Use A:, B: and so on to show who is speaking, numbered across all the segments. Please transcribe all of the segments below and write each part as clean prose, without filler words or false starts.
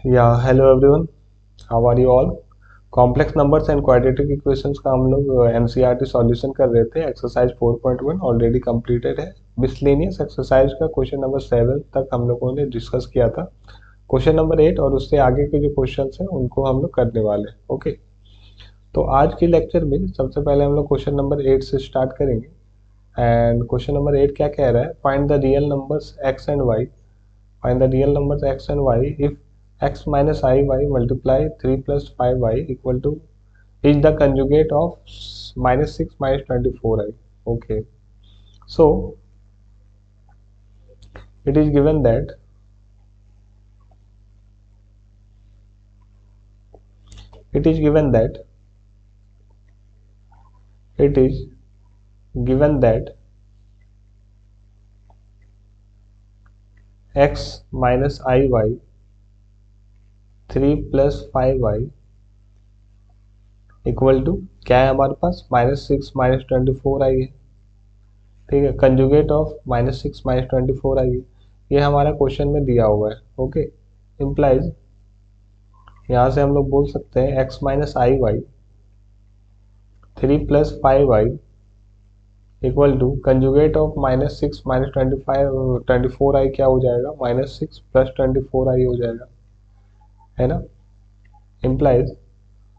A: Yeah, hello everyone. How are you all? Complex numbers and quadratic equations का हम लोग NCERT solution कर रहे थे। एक्सरसाइज 4.1 ऑलरेडी कंप्लीटेड है। मिसलेनियस एक्सरसाइज का क्वेश्चन नंबर 7 तक हम लोगों ने डिस्कस किया था। क्वेश्चन नंबर 8 और उससे आगे के जो क्वेश्चंस हैं उनको हम लोग करने वाले हैं। ओके, तो आज के लेक्चर में सबसे पहले हम लोग क्वेश्चन नंबर 8 से स्टार्ट करेंगे। एंड क्वेश्चन नंबर 8 क्या कह रहा है? Find the real numbers x and y। Find the real numbers x and y if x minus iy multiply 3 plus 5y equal to is the conjugate of minus 6 minus 24i. Okay, so it is given that it is given that it is given that x minus iy 3 plus 5y equal to क्या है हमारे पास? Minus 6 minus 24 आई है। ठीक है, conjugate of minus 6 minus 24 आई है। ये हमारा question में दिया हुआ है। ओके, इम्प्लाइज यहाँ से हम लोग बोल सकते हैं x minus I Y 3 plus 5y equal to conjugate of minus 6 minus 24i क्या हो जाएगा? माइनस 6 प्लस 24i हो जाएगा, है ना। इम्प्लाइज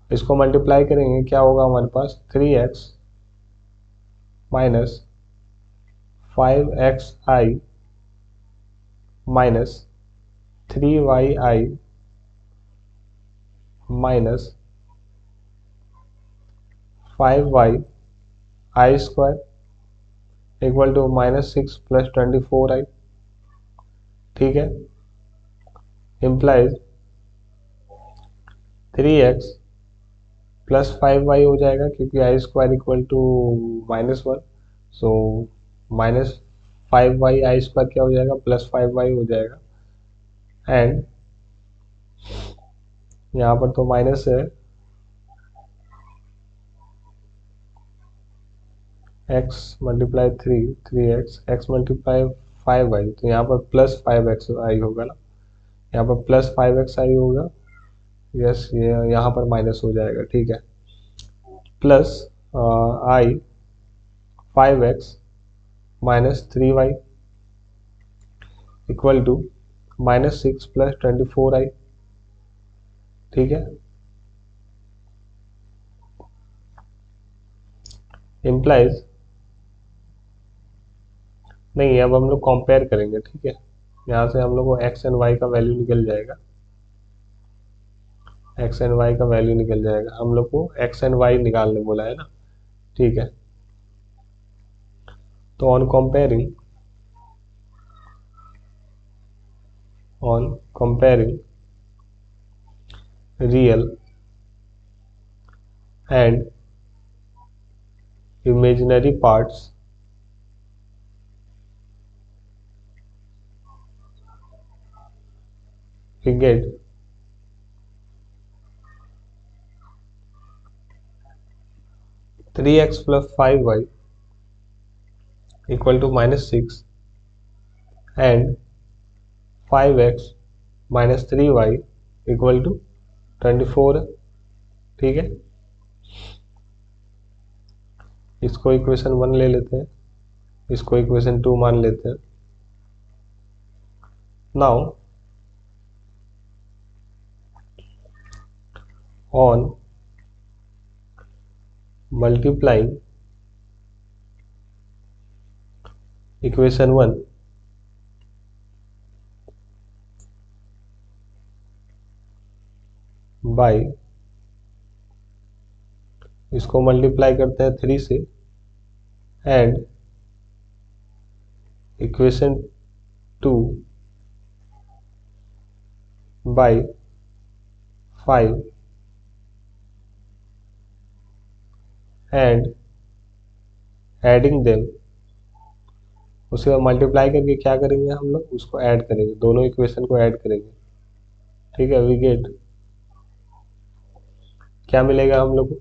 A: इसको मल्टीप्लाई करेंगे, क्या होगा हमारे पास? 3x minus 5xi minus 3yi minus 5y I square equal to minus 6 plus 24i। ठीक है, इम्प्लाइज 3x प्लस 5y हो जाएगा क्योंकि i square equal to minus 1, so minus 5y I square क्या हो जाएगा? प्लस 5y हो जाएगा। एंड यहाँ पर तो माइनस है, x multiply 3x multiply 5y, तो यहाँ पर प्लस 5xi होगा ना। यहाँ पर प्लस 5xi होगा, यस, ये यहाँ पर माइनस हो जाएगा। ठीक है, plus I 5x minus 3y equal to minus 6 plus 24i। ठीक है, इम्प्लाइज नहीं, अब हम लोग कंपेयर करेंगे। ठीक है, यहाँ से हम लोग को x एंड y का वैल्यू निकल जाएगा। x एंड y का वैल्यू निकल जाएगा, हम लोग को x एंड y निकालने बोला है ना। ठीक है, तो on comparing real and imaginary parts we get 3x plus 5y equal to minus 6 and 5x minus 3y equal to 24। ठीक है, इसको इक्वेशन 1 ले लेते हैं, इसको इक्वेशन 2 मान लेते हैं। Now on multiplying equation 1 by, इसको मल्टीप्लाई करते हैं 3 से, and equation 2 by 5 and adding them. उसके बाद मल्टीप्लाई करके क्या करेंगे हम लोग? उसको ऐड करेंगे, दोनों इक्वेशन को ऐड करेंगे। ठीक है, वी गेट क्या मिलेगा हम लोग को?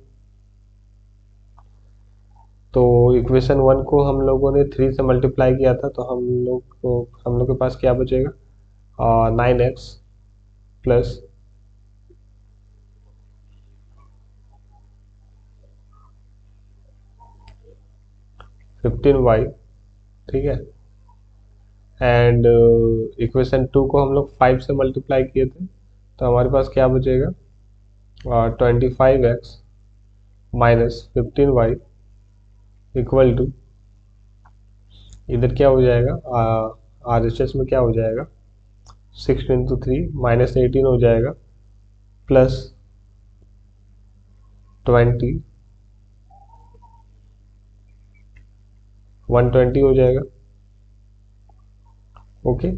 A: तो इक्वेशन 1 को हम लोगों ने 3 से मल्टीप्लाई किया था, तो हम लोग के पास क्या बचेगा? 9x प्लस 15y, ठीक है। एंड इक्वेशन 2 को हम लोग 5 से मल्टीप्लाई किए थे, तो हमारे पास क्या बचेगा, 25x minus 15y equal to, इधर क्या हो जाएगा, RHS में क्या हो जाएगा, 6 × 3 -18 हो जाएगा, प्लस 20 120 हो जाएगा। ओके,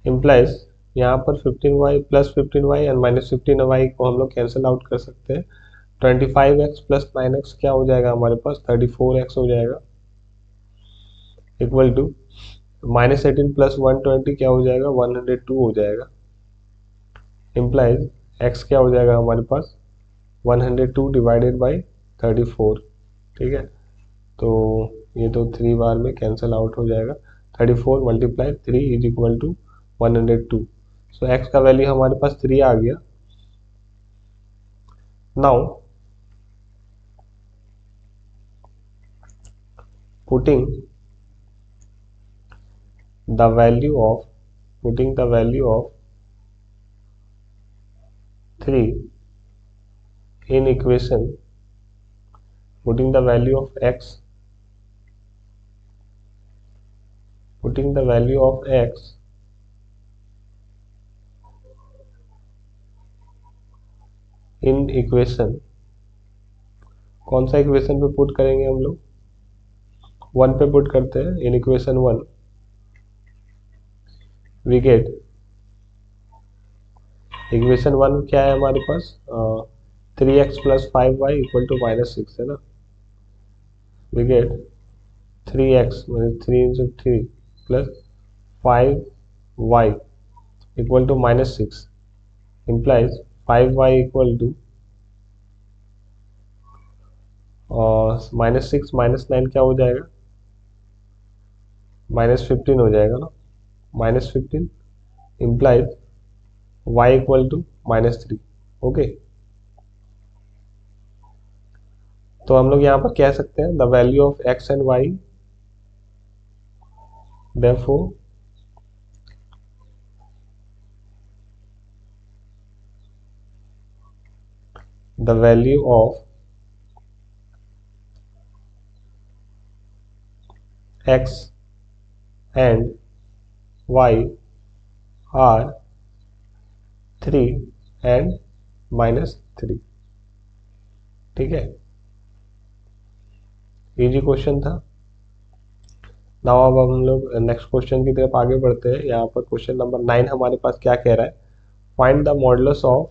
A: इम्प्लाइज यहाँ पर 15y plus 15y and minus 15y को हम लोग कैंसिल आउट कर सकते हैं। 25x प्लस 9x क्या हो जाएगा हमारे पास, 34x हो जाएगा, इक्वल टू -18 प्लस 120 क्या हो जाएगा, 102 हो जाएगा। इम्प्लाइज x क्या हो जाएगा हमारे पास, 102 डिवाइडेड बाई 34, ठीक है। तो ये तो 3 बार में कैंसिल आउट हो जाएगा। 34 multiply 3 is equal to 102। So x का वैल्यू हमारे पास 3 आ गया। Now putting the value of 3 in equation, putting the value of x in equation, कौन सा इक्वेशन पे पुट करेंगे हम लोग, 1 पे पुट करते हैं। In equation 1 we get, equation 1 क्या है हमारे पास, 3x plus 5y equal to -6 है ना। वी गेट 3x मतलब 3 × 3 plus 5y equal to -6 implies 5y equal to -6 -9 क्या हो जाएगा, -15 हो जाएगा ना। -15 implies y equal to -3। Okay, तो हम लोग यहाँ पर कह सकते हैं the value of x and y, therefore the value of x and y are 3 and -3, ठीक है। इजी क्वेश्चन था। नाउ अब हम लोग नेक्स्ट क्वेश्चन की तरफ आगे बढ़ते हैं। यहाँ पर क्वेश्चन नंबर 9 हमारे पास क्या कह रहा है, find the modulus of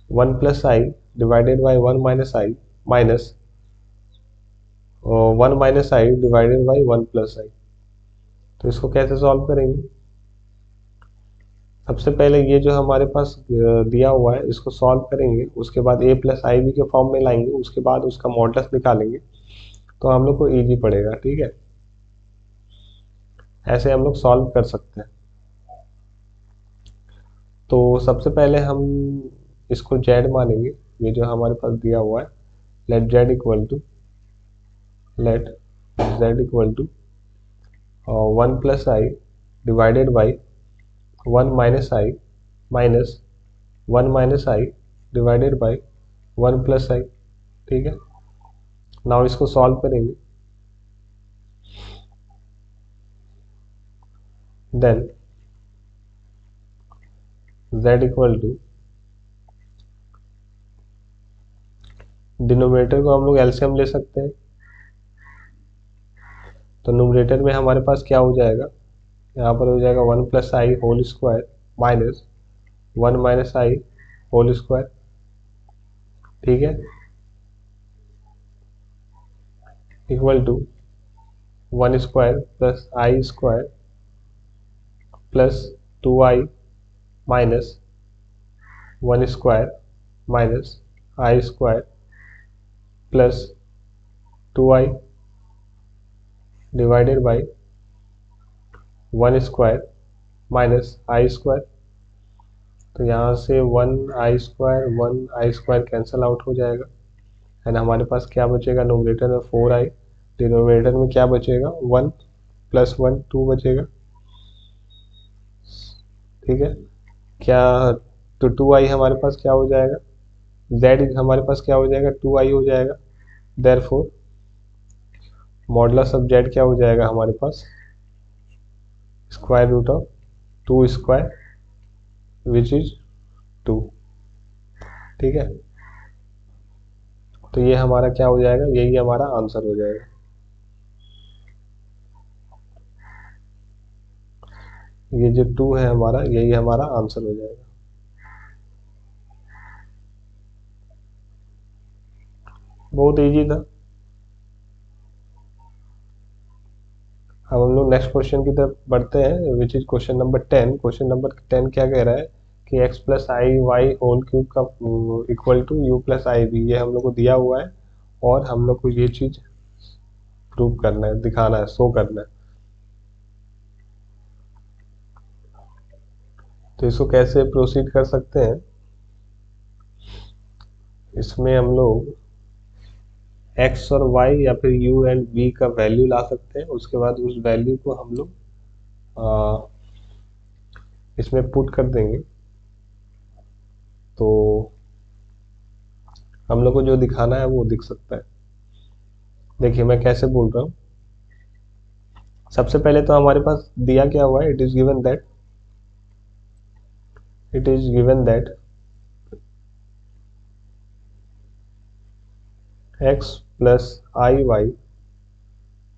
A: 1 plus i divided by 1 minus i minus 1 minus i divided by 1 plus i. तो इसको कैसे सॉल्व करेंगे, सबसे पहले ये जो हमारे पास दिया हुआ है इसको सॉल्व करेंगे, उसके बाद a प्लस आई बी के फॉर्म में लाएंगे, उसके बाद उसका मॉडुलस निकालेंगे, तो हम लोग को इजी पड़ेगा, ठीक है। ऐसे हम लोग सॉल्व कर सकते हैं। तो सबसे पहले हम इसको z मानेंगे, ये जो हमारे पास दिया हुआ है, let z equal to 1 plus i divided by 1 minus i minus 1 minus i divided by 1 plus i, ठीक है। नाउ इसको सॉल्व करेंगे, then z equal to, denominator को हम लोग एलसीएम ले सकते हैं, तो न्यूमरेटर में हमारे पास क्या हो जाएगा, यहाँ पर हो जाएगा 1 plus I whole square minus 1 minus I whole square, ठीक है, equal to 1 square plus I square plus 2i minus 1 square minus I square plus 2i divided by 1 square minus I square. तो यहाँ से 1 आई स्क्वायर कैंसल आउट हो जाएगा, and हमारे पास क्या बचेगा, नोमिनेटर में 4i, डिनोमिनेटर में क्या बचेगा, 1 + 1 2 बचेगा। ठीक है, क्या, तो 2i हमारे पास क्या हो जाएगा, z हमारे पास क्या हो जाएगा, 2i हो जाएगा। देयरफॉर मॉडुलस ऑफ z क्या हो जाएगा हमारे पास, √2 विच इज 2। ठीक है, तो ये हमारा क्या हो जाएगा, यही हमारा आंसर हो जाएगा। ये जो 2 है हमारा, यही हमारा आंसर हो जाएगा। बहुत इजी था। अब हम लोग नेक्स्ट क्वेश्चन की तरफ बढ़ते हैं, which is question number 10। Question number 10 क्या कह रहा है कि x + i y whole cube का इक्वल टू u + ib, ये हम लोग को दिया हुआ है और हम लोग को ये चीज प्रूव करना है, दिखाना है, शो करना है। तो इसको कैसे प्रोसीड कर सकते हैं, इसमें हम लोग x और y या फिर u एंड v का वैल्यू ला सकते हैं। उसके बाद उस वैल्यू को हम लोग इसमें पुट कर देंगे, तो हम लोग को जो दिखाना है वो दिख सकता है। देखिए मैं कैसे बोल रहा हूँ। सबसे पहले तो हमारे पास दिया क्या हुआ है, it is given that x + iy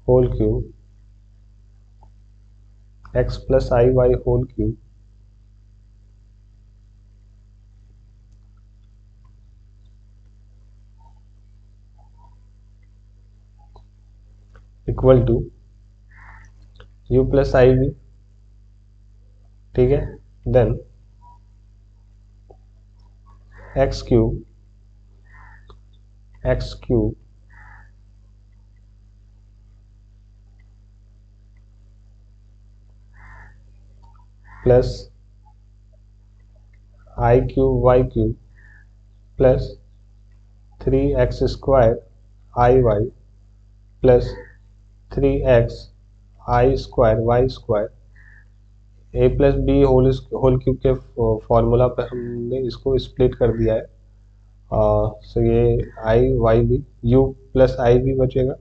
A: whole cube, x + iy whole cube equal to u + ib। ठीक है, then x cube plus i cube y cube plus 3x² iy plus 3x y² a plus B whole cube के formula पे हमने इसको split कर दिया है। So ये आई वाई भी, u + i भी बचेगा।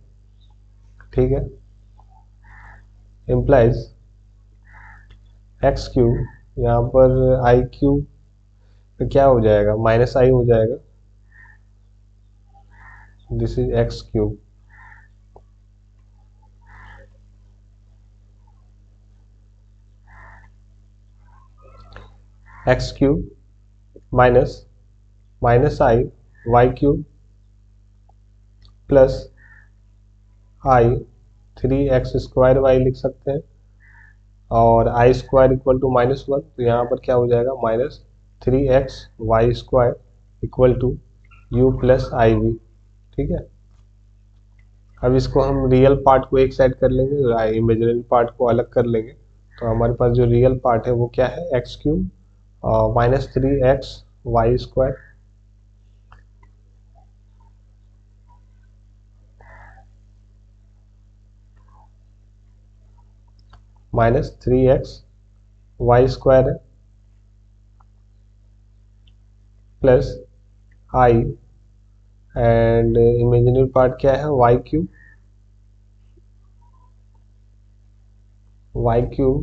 A: ठीक है, इम्प्लाइज x क्यूब, यहाँ पर i क्यूब तो क्या हो जाएगा, -i हो जाएगा। This is x cube minus -i y cube plus i 3x² y लिख सकते हैं, और i² इक्वल टू -1, तो यहाँ पर क्या हो जाएगा, -3x y² equal to u + iv। ठीक है, अब इसको हम रियल पार्ट को एक साइड कर लेंगे, इमेजिनरी पार्ट को अलग कर लेंगे। तो हमारे पास जो रियल पार्ट है वो क्या है, x cube -3x y² -3x y² है, plus i and imaginary part क्या है, y cube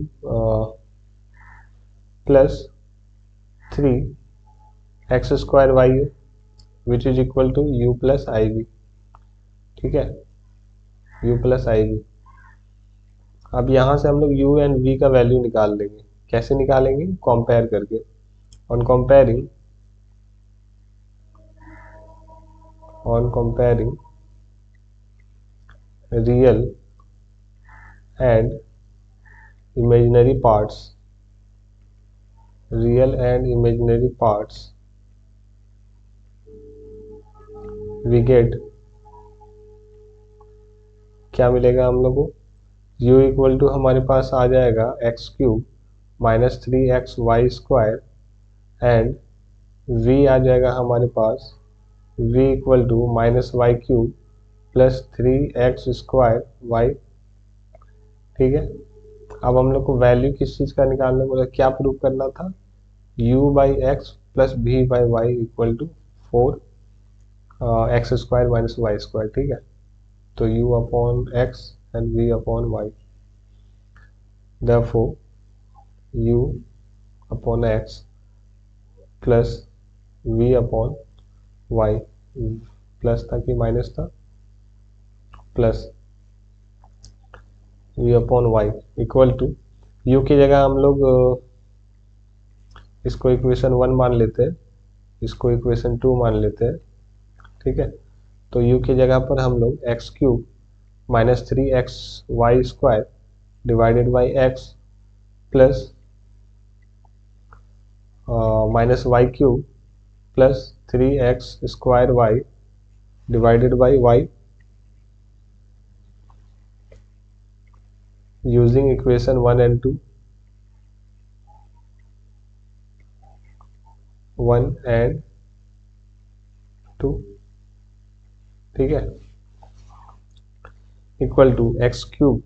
A: plus 3x² y है, which is equal to u + iv। ठीक है, u + iv। अब यहाँ से हम लोग u एंड v का वैल्यू निकाल लेंगे। कैसे निकालेंगे, कंपेयर करके। On comparing real and imaginary parts, we get, क्या मिलेगा हम लोग को, u इक्वल टू हमारे पास आ जाएगा x cube -3x y² and v आ जाएगा हमारे पास v equal to minus Y cube plus 3x² y। ठीक है, अब हम लोग को वैल्यू किस चीज़ का निकालने बोला, क्या प्रूव करना था, u by X plus v by Y equal to 4x² minus y²। ठीक है, तो u upon x and v upon y, therefore u upon x plus v upon y, plus था कि माइनस था, plus v upon y equal to u की जगह हम लोग इसको इक्वेशन 1 मान लेते हैं, इसको इक्वेशन 2 मान लेते हैं। ठीक है, तो u की जगह पर हम लोग x³ minus 3xy² divided by x plus minus y³ plus 3x² y divided by y using equation 1 and 2, 1 and 2। ठीक है, equal to x³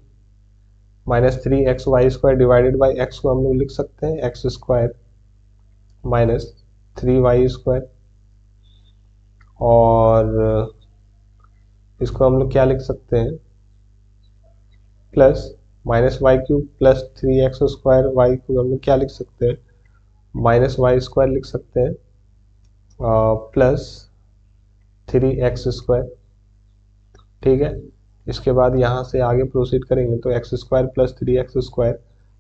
A: minus 3xy² divided by x को हम लोग लिख सकते हैं x² माइनस 3y², और इसको हम लोग क्या लिख सकते हैं, plus minus y³ plus 3x² y को हम लोग क्या लिख सकते हैं, माइनस y² लिख सकते हैं, प्लस 3x²। ठीक है, इसके बाद यहाँ से आगे प्रोसीड करेंगे तो x² प्लस 3x²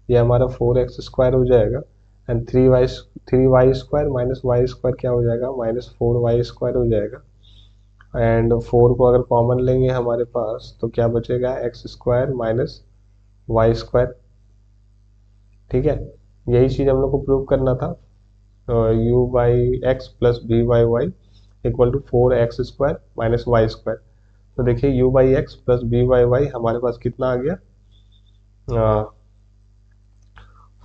A: ये हमारा 4x² हो जाएगा, एंड 3y² माइनस y² क्या हो जाएगा, माइनस 4y² हो जाएगा, एंड 4 को अगर कॉमन लेंगे हमारे पास तो क्या बचेगा, x² माइनस y²। ठीक है, यही चीज़ हम लोग को प्रूव करना था, u by X plus v by Y equal to 4x² minus y²। तो देखिए u by X plus v by Y हमारे पास कितना आ गया,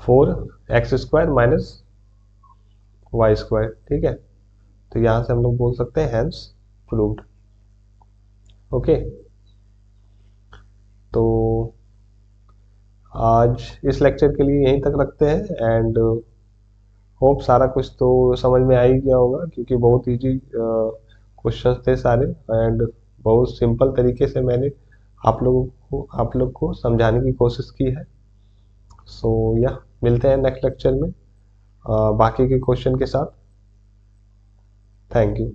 A: 4x² माइनस y²। ठीक है, तो यहाँ से हम लोग बोल सकते हैं हैंस प्रूव्ड। ओके, तो आज इस लेक्चर के लिए यहीं तक रखते हैं, एंड होप सारा कुछ तो समझ में आ ही गया होगा, क्योंकि बहुत इजी क्वेश्चंस थे सारे, एंड बहुत सिंपल तरीके से मैंने आप लोग को समझाने की कोशिश की है। सो या मिलते हैं नेक्स्ट लेक्चर में बाकी के क्वेश्चन के साथ। Thank you.